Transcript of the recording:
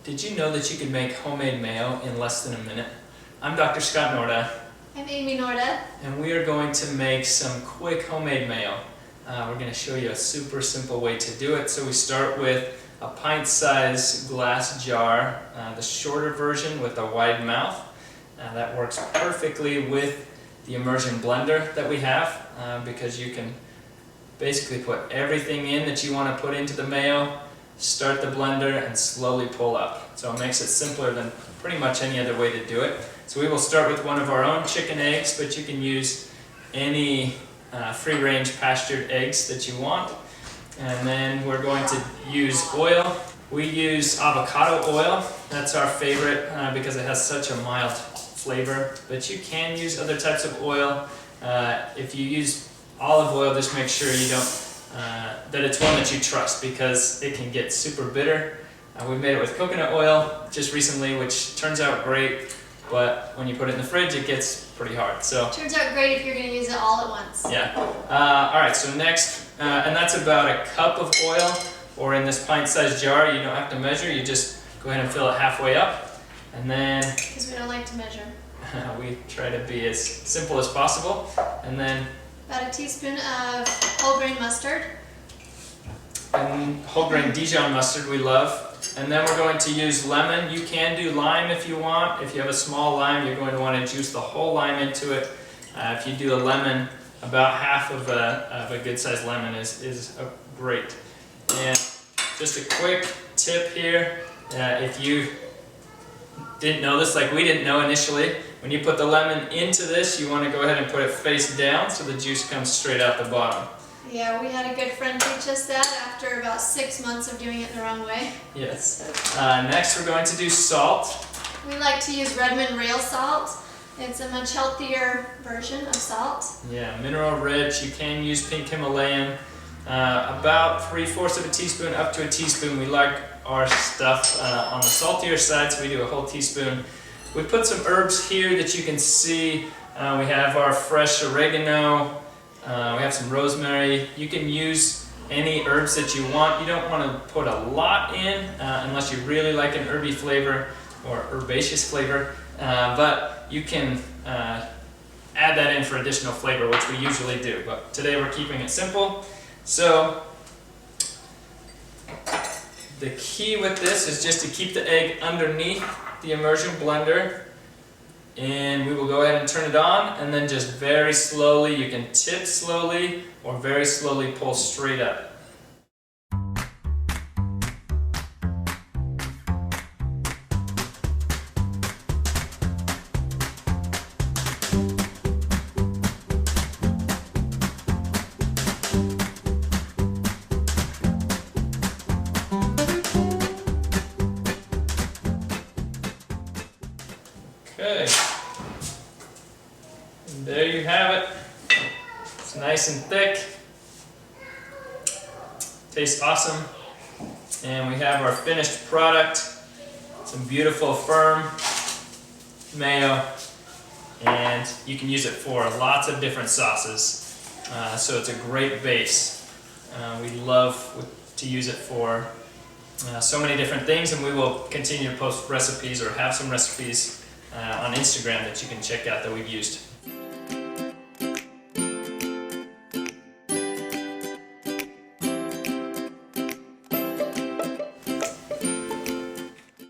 Did you know that you could make homemade mayo in less than a minute? I'm Dr. Scott Norda. I'm Amy Norda. And we are going to make some quick homemade mayo. We're going to show you a super simple way to do it. So we start with a pint-sized glass jar, the shorter version with a wide mouth. That works perfectly with the immersion blender that we have because you can basically put everything in that you want to put into the mayo, start the blender, and slowly pull up. So it makes it simpler than pretty much any other way to do it. So we will start with one of our own chicken eggs, but you can use any free-range pastured eggs that you want. And then we're going to use oil. We use avocado oil. That's our favorite because it has such a mild flavor. But you can use other types of oil. If you use olive oil, just make sure you don't that it's one that you trust because it can get super bitter. We made it with coconut oil just recently, which turns out great, but when you put it in the fridge, it gets pretty hard. So turns out great if you're going to use it all at once. Yeah. All right. So next, and that's about a cup of oil, or in this pint-sized jar, you don't have to measure. You just go ahead and fill it halfway up, and then because we don't like to measure. We try to be as simple as possible, and then about a teaspoon of whole grain mustard. And whole grain Dijon mustard we love. And then we're going to use lemon. You can do lime if you want. If you have a small lime, you're going to want to juice the whole lime into it. If you do a lemon, about half of a good sized lemon is great. And just a quick tip here, if you didn't know this, like we didn't know initially, when you put the lemon into this, you want to go ahead and put it face down so the juice comes straight out the bottom. Yeah, we had a good friend teach us that after about 6 months of doing it the wrong way. Yes. Next we're going to do salt. We like to use Redmond rail salt. It's a much healthier version of salt. Yeah, mineral rich. You can use pink Himalayan. About 3/4 of a teaspoon up to a teaspoon. We like our stuff on the saltier side, so we do a whole teaspoon. We put some herbs here that you can see. We have our fresh oregano. We have some rosemary. You can use any herbs that you want. You don't want to put a lot in unless you really like an herby flavor or herbaceous flavor, but you can add that in for additional flavor, which we usually do. But today we're keeping it simple. So the key with this is just to keep the egg underneath the immersion blender. And we will go ahead and turn it on, and then just very slowly, you can tip slowly or very slowly pull straight up. Okay, and there you have it. It's nice and thick, tastes awesome, and we have our finished product. Some beautiful firm mayo, and you can use it for lots of different sauces, so it's a great base. We love to use it for so many different things, and we will continue to post recipes or have some recipes on Instagram that you can check out that we've used.